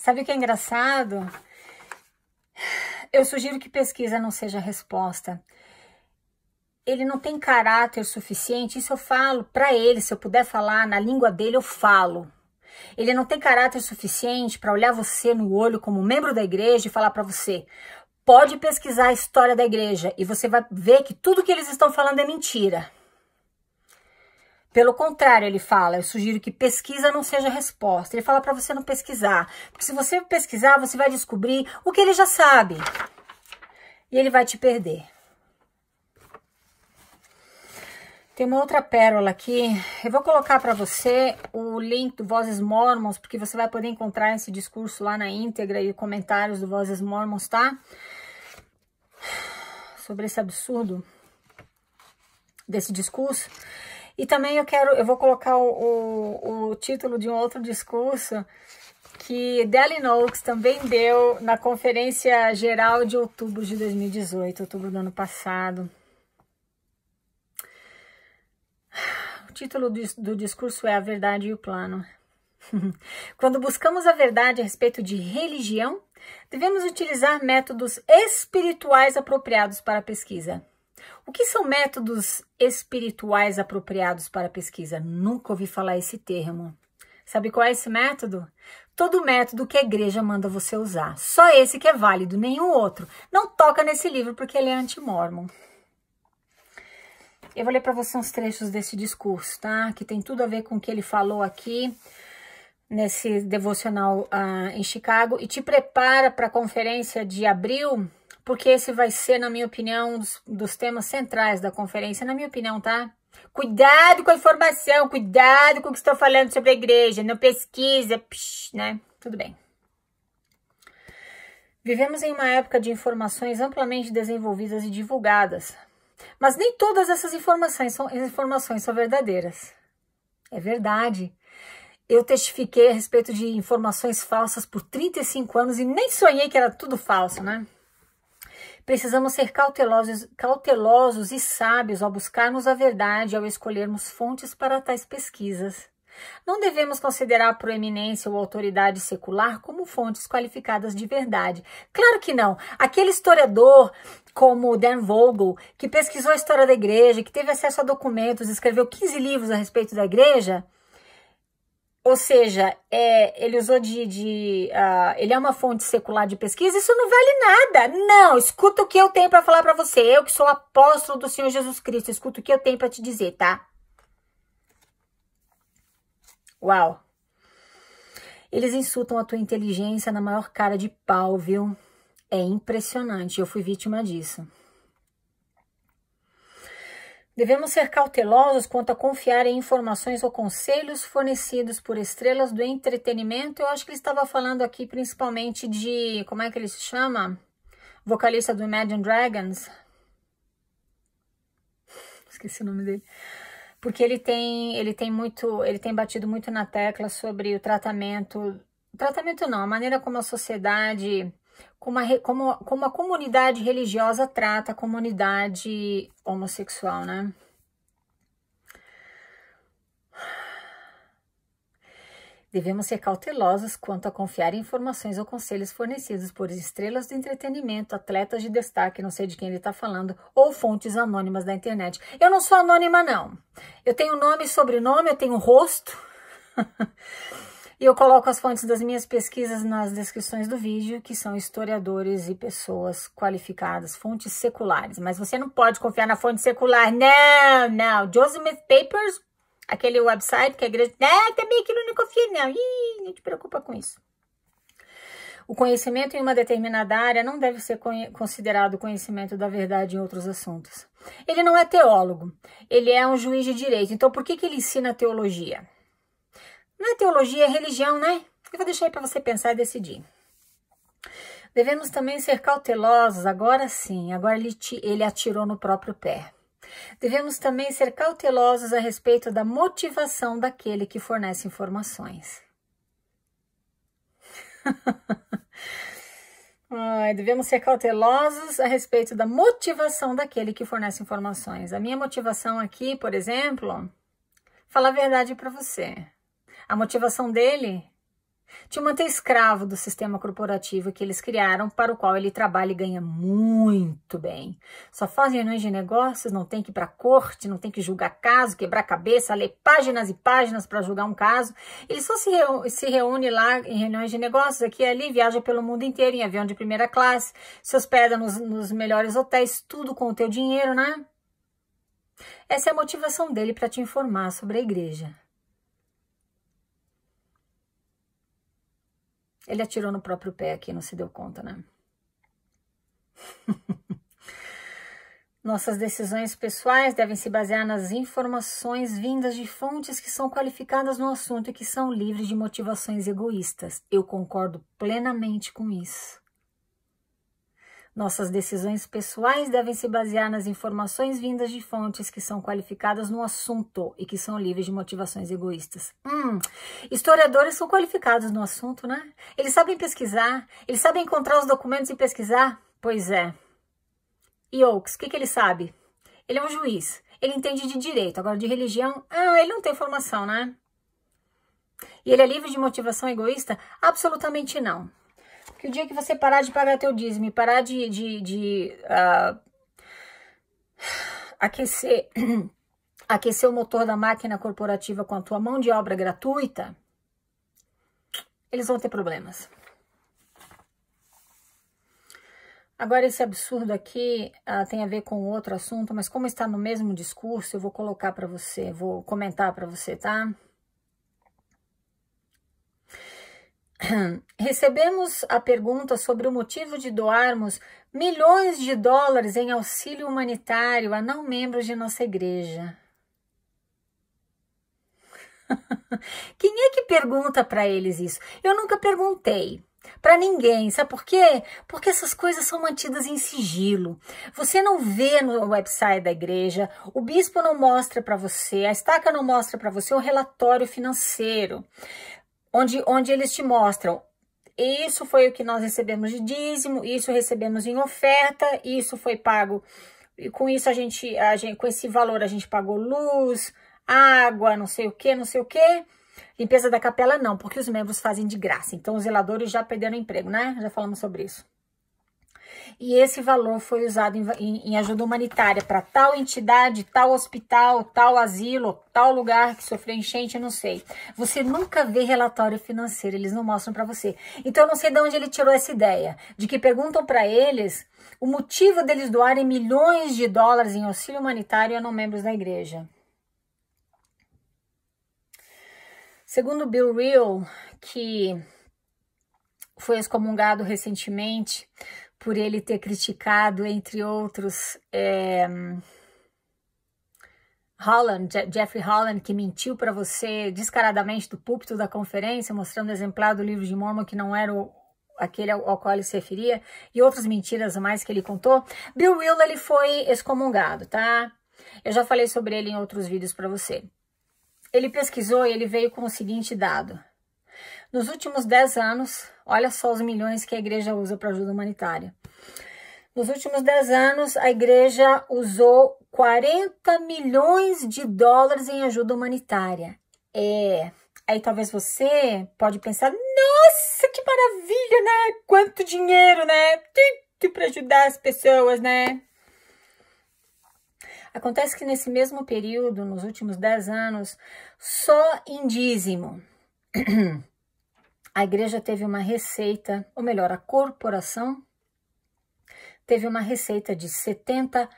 Sabe o que é engraçado? Eu sugiro que pesquisa não seja a resposta. Ele não tem caráter suficiente, isso eu falo para ele, se eu puder falar na língua dele, eu falo. Ele não tem caráter suficiente para olhar você no olho como membro da igreja e falar para você, pode pesquisar a história da igreja e você vai ver que tudo que eles estão falando é mentira. Pelo contrário, ele fala, eu sugiro que pesquisa não seja a resposta. Ele fala para você não pesquisar, porque se você pesquisar, você vai descobrir o que ele já sabe. E ele vai te perder. Tem uma outra pérola aqui. Eu vou colocar para você o link do Vozes Mormons, porque você vai poder encontrar esse discurso lá na íntegra e comentários do Vozes Mormons, tá? Sobre esse absurdo desse discurso. E também eu vou colocar o título de um outro discurso que Dallin Oaks também deu na Conferência Geral de outubro de 2018, outubro do ano passado. O título do discurso é A Verdade e o Plano. Quando buscamos a verdade a respeito de religião, devemos utilizar métodos espirituais apropriados para a pesquisa. O que são métodos espirituais apropriados para a pesquisa? Nunca ouvi falar esse termo. Sabe qual é esse método? Todo método que a igreja manda você usar. Só esse que é válido, nenhum outro. Não toca nesse livro porque ele é anti-mormon. Eu vou ler para você uns trechos desse discurso, tá? Que tem tudo a ver com o que ele falou aqui nesse devocional em Chicago. E te prepara para a conferência de abril, porque esse vai ser, na minha opinião, um dos temas centrais da conferência, na minha opinião, tá? Cuidado com a informação, cuidado com o que estou falando sobre a igreja, não pesquisa, né? Tudo bem. Vivemos em uma época de informações amplamente desenvolvidas e divulgadas, mas nem todas essas informações são verdadeiras. É verdade. Eu testifiquei a respeito de informações falsas por 35 anos e nem sonhei que era tudo falso, né? Precisamos ser cautelosos e sábios ao buscarmos a verdade, ao escolhermos fontes para tais pesquisas. Não devemos considerar a proeminência ou autoridade secular como fontes qualificadas de verdade. Claro que não. Aquele historiador como Dan Vogel, que pesquisou a história da igreja, que teve acesso a documentos, escreveu 15 livros a respeito da igreja, ou seja, ele usou ele é uma fonte secular de pesquisa, isso não vale nada. Não, escuta o que eu tenho para falar para você. Eu que sou apóstolo do Senhor Jesus Cristo, escuta o que eu tenho para te dizer, tá? Uau. Eles insultam a tua inteligência na maior cara de pau, viu? É impressionante, eu fui vítima disso. Devemos ser cautelosos quanto a confiar em informações ou conselhos fornecidos por estrelas do entretenimento. Eu acho que ele estava falando aqui principalmente de, como é que ele se chama? Vocalista do Imagine Dragons. Esqueci o nome dele. Porque ele tem batido muito na tecla sobre o tratamento não, a maneira como a sociedade, como a comunidade religiosa trata a comunidade homossexual, né? Devemos ser cautelosos quanto a confiar em informações ou conselhos fornecidos por estrelas do entretenimento, atletas de destaque, não sei de quem ele está falando, ou fontes anônimas da internet. Eu não sou anônima, não. Eu tenho nome e sobrenome, eu tenho rosto. E eu coloco as fontes das minhas pesquisas nas descrições do vídeo, que são historiadores e pessoas qualificadas, fontes seculares. Mas você não pode confiar na fonte secular. Não, não. Joseph Smith Papers, aquele website que a igreja... também aquilo não confia, não. Ih, não te preocupa com isso. O conhecimento em uma determinada área não deve ser considerado conhecimento da verdade em outros assuntos. Ele não é teólogo, ele é um juiz de direito. Então, por que ele ensina teologia? Não é teologia, é religião, né? Eu vou deixar aí para você pensar e decidir. Devemos também ser cautelosos, agora sim, agora ele atirou no próprio pé. Devemos também ser cautelosos a respeito da motivação daquele que fornece informações. Devemos ser cautelosos a respeito da motivação daquele que fornece informações. A minha motivação aqui, por exemplo, falar a verdade para você. A motivação dele te manter escravo do sistema corporativo que eles criaram, para o qual ele trabalha e ganha muito bem. Só faz reuniões de negócios, não tem que ir para a corte, não tem que julgar caso, quebrar cabeça, ler páginas e páginas para julgar um caso. Ele só se reúne lá em reuniões de negócios, aqui e ali, viaja pelo mundo inteiro em avião de primeira classe, se hospeda nos melhores hotéis, tudo com o teu dinheiro, né? Essa é a motivação dele para te informar sobre a igreja. Ele atirou no próprio pé aqui, não se deu conta, né? Nossas decisões pessoais devem se basear nas informações vindas de fontes que são qualificadas no assunto e que são livres de motivações egoístas. Eu concordo plenamente com isso. Nossas decisões pessoais devem se basear nas informações vindas de fontes que são qualificadas no assunto e que são livres de motivações egoístas. Historiadores são qualificados no assunto, né? Eles sabem pesquisar, eles sabem encontrar os documentos e pesquisar. Pois é. E Oakes, o que ele sabe? Ele é um juiz, ele entende de direito, agora de religião, ele não tem formação, né? E ele é livre de motivação egoísta? Absolutamente não. Porque o dia que você parar de pagar teu dízimo e parar de aquecer o motor da máquina corporativa com a tua mão de obra gratuita, eles vão ter problemas. Agora, esse absurdo aqui tem a ver com outro assunto, mas como está no mesmo discurso, eu vou colocar para você, vou comentar para você, tá? Recebemos a pergunta sobre o motivo de doarmos milhões de dólares em auxílio humanitário a não membros de nossa igreja. Quem é que pergunta para eles isso? Eu nunca perguntei para ninguém, sabe por quê? Porque essas coisas são mantidas em sigilo. Você não vê no website da igreja, o bispo não mostra para você, a estaca não mostra para você o relatório financeiro. Onde eles te mostram, isso foi o que nós recebemos de dízimo, isso recebemos em oferta, isso foi pago, e com isso com esse valor a gente pagou luz, água, não sei o que. Limpeza da capela não, porque os membros fazem de graça, então os zeladores já perderam emprego, né? Já falamos sobre isso. E esse valor foi usado em ajuda humanitária para tal entidade, tal hospital, tal asilo, tal lugar que sofreu enchente, eu não sei. Você nunca vê relatório financeiro, eles não mostram para você. Então eu não sei de onde ele tirou essa ideia, de que perguntam para eles o motivo deles doarem milhões de dólares em auxílio humanitário a não membros da igreja. Segundo Bill Reel, que foi excomungado recentemente por ele ter criticado, entre outros, Jeffrey Holland, que mentiu para você descaradamente do púlpito da conferência, mostrando exemplar do livro de Mormon que não era aquele ao qual ele se referia, e outras mentiras a mais que ele contou. Bill Reel, ele foi excomungado, tá? Eu já falei sobre ele em outros vídeos para você. Ele pesquisou e ele veio com o seguinte dado. Nos últimos 10 anos, olha só os milhões que a igreja usa para ajuda humanitária. Nos últimos 10 anos, a igreja usou 40 milhões de dólares em ajuda humanitária. Aí talvez você pode pensar, nossa, que maravilha, né? Quanto dinheiro, né? Tudo para ajudar as pessoas, né? Acontece que nesse mesmo período, nos últimos 10 anos, só em dízimo, a igreja teve uma receita, ou melhor, a corporação teve uma receita de 70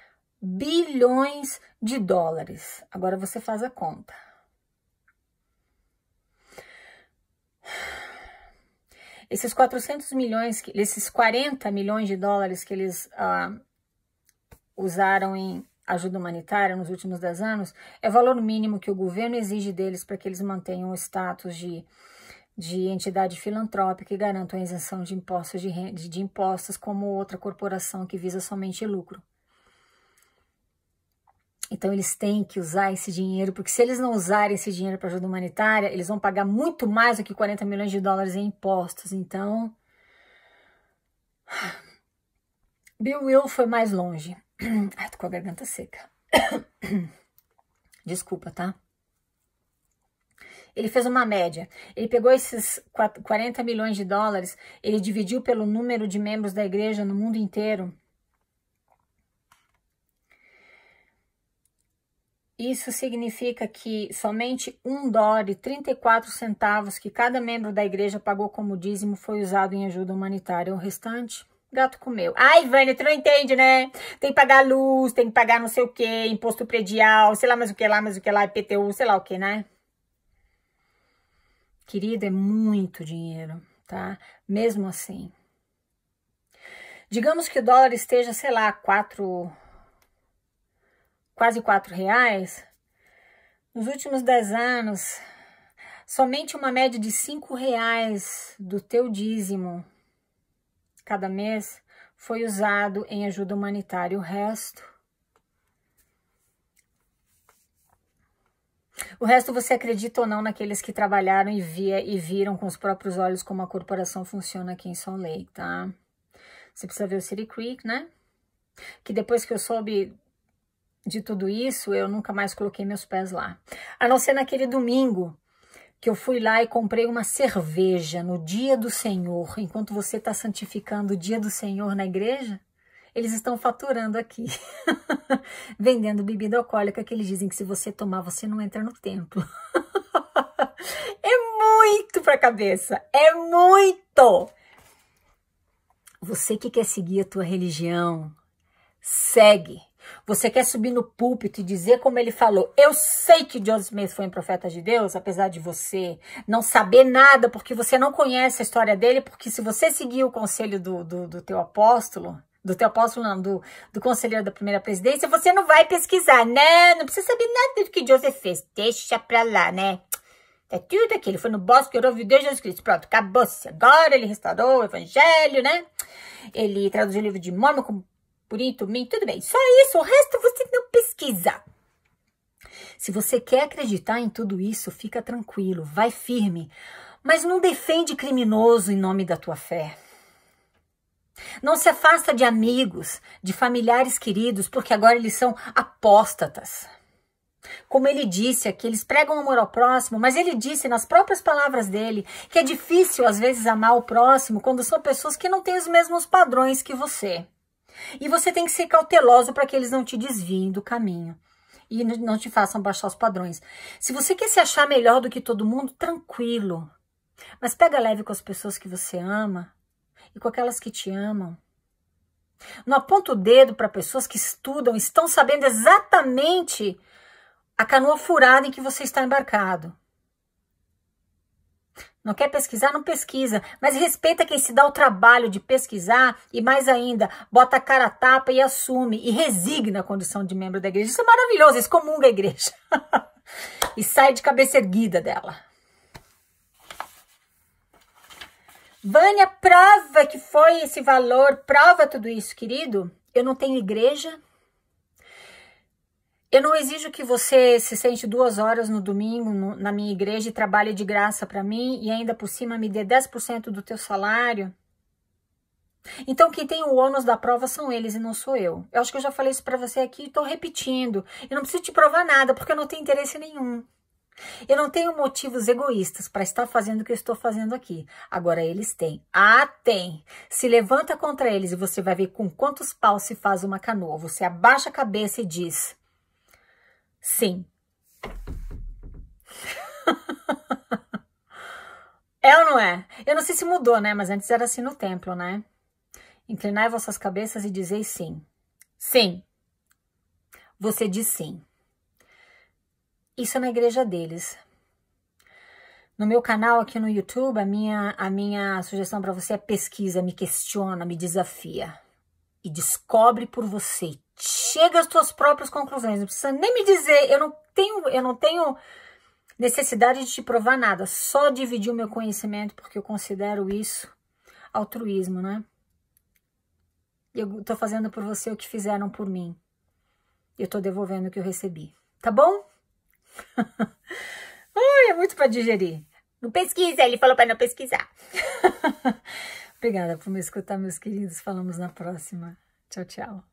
bilhões de dólares. Agora você faz a conta. Esses 400 milhões, esses 40 milhões de dólares que eles usaram em ajuda humanitária nos últimos 10 anos, é o valor mínimo que o governo exige deles para que eles mantenham o status de entidade filantrópica e garantam a isenção de impostos, de impostos como outra corporação que visa somente lucro. Então, eles têm que usar esse dinheiro, porque se eles não usarem esse dinheiro para ajuda humanitária, eles vão pagar muito mais do que 40 milhões de dólares em impostos. Então, Bill Reel foi mais longe. Ai, tô com a garganta seca. Desculpa, tá? Ele fez uma média. Ele pegou esses 40 milhões de dólares, ele dividiu pelo número de membros da igreja no mundo inteiro. Isso significa que somente $1,34 que cada membro da igreja pagou como dízimo foi usado em ajuda humanitária. O restante, gato comeu. Ai, Vânia, tu não entende, né? Tem que pagar luz, tem que pagar não sei o que, imposto predial, sei lá mais o que lá, IPTU, sei lá o que, né? Querido, é muito dinheiro, tá? Mesmo assim. Digamos que o dólar esteja, sei lá, quase R$4. Nos últimos 10 anos, somente uma média de R$5 do teu dízimo cada mês foi usado em ajuda humanitária. O resto você acredita ou não naqueles que trabalharam e viram com os próprios olhos como a corporação funciona aqui em Salt Lake, tá? Você precisa ver o City Creek, né? Que depois que eu soube de tudo isso, eu nunca mais coloquei meus pés lá. A não ser naquele domingo que eu fui lá e comprei uma cerveja no dia do Senhor. Enquanto você está santificando o dia do Senhor na igreja, eles estão faturando aqui. Vendendo bebida alcoólica que eles dizem que se você tomar, você não entra no templo. É muito pra cabeça. É muito! Você que quer seguir a tua religião, segue. Você quer subir no púlpito e dizer como ele falou. Eu sei que Joseph Smith foi um profeta de Deus, apesar de você não saber nada, porque você não conhece a história dele, porque se você seguir o conselho do teu apóstolo, do conselheiro da primeira presidência, você não vai pesquisar, né? Não precisa saber nada do que Joseph fez. Deixa pra lá, né? É tudo aquilo. Ele foi no bosque, orou, viu Deus Jesus Cristo. Pronto, acabou-se. Agora ele restaurou o evangelho, né? Ele traduziu o livro de Mormon como Purim, Tumim, tudo bem. Só isso, o resto você não pesquisa. Se você quer acreditar em tudo isso, fica tranquilo, vai firme. Mas não defende criminoso em nome da tua fé. Não se afasta de amigos, de familiares queridos, porque agora eles são apóstatas. Como ele disse aqui, eles pregam amor ao próximo, mas ele disse nas próprias palavras dele que é difícil às vezes amar o próximo quando são pessoas que não têm os mesmos padrões que você. E você tem que ser cauteloso para que eles não te desviem do caminho e não te façam baixar os padrões. Se você quer se achar melhor do que todo mundo, tranquilo. Mas pega leve com as pessoas que você ama e com aquelas que te amam. Não aponta o dedo para pessoas que estudam, estão sabendo exatamente a canoa furada em que você está embarcado. Não quer pesquisar? Não pesquisa. Mas respeita quem se dá o trabalho de pesquisar e, mais ainda, bota a cara a tapa e assume e resigna a condição de membro da igreja. Isso é maravilhoso, excomunga a igreja. E sai de cabeça erguida dela. Vânia, prova que foi esse valor, prova tudo isso, querido. Eu não tenho igreja. Eu não exijo que você se sente 2 horas no domingo na minha igreja e trabalhe de graça para mim e ainda por cima me dê 10% do teu salário. Então quem tem o ônus da prova são eles e não sou eu. Eu acho que eu já falei isso para você aqui e estou repetindo. Eu não preciso te provar nada porque eu não tenho interesse nenhum. Eu não tenho motivos egoístas para estar fazendo o que eu estou fazendo aqui. Agora eles têm. Ah, tem. Se levanta contra eles e você vai ver com quantos paus se faz uma canoa. Você abaixa a cabeça e diz... Sim. É ou não é? Eu não sei se mudou, né? Mas antes era assim no templo, né? Inclinai vossas cabeças e dizei sim. Sim. Você diz sim. Isso é na igreja deles. No meu canal aqui no YouTube, a minha sugestão para você é pesquisa, me questiona, me desafia. E descobre por você. Chega às tuas próprias conclusões. Não precisa nem me dizer. Eu não tenho necessidade de te provar nada. Só dividir o meu conhecimento, porque eu considero isso altruísmo, né? Eu tô fazendo por você o que fizeram por mim. Eu tô devolvendo o que eu recebi. Tá bom? Ai, é muito para digerir. Não pesquisa, ele falou para não pesquisar. Obrigada por me escutar, meus queridos. Falamos na próxima. Tchau, tchau.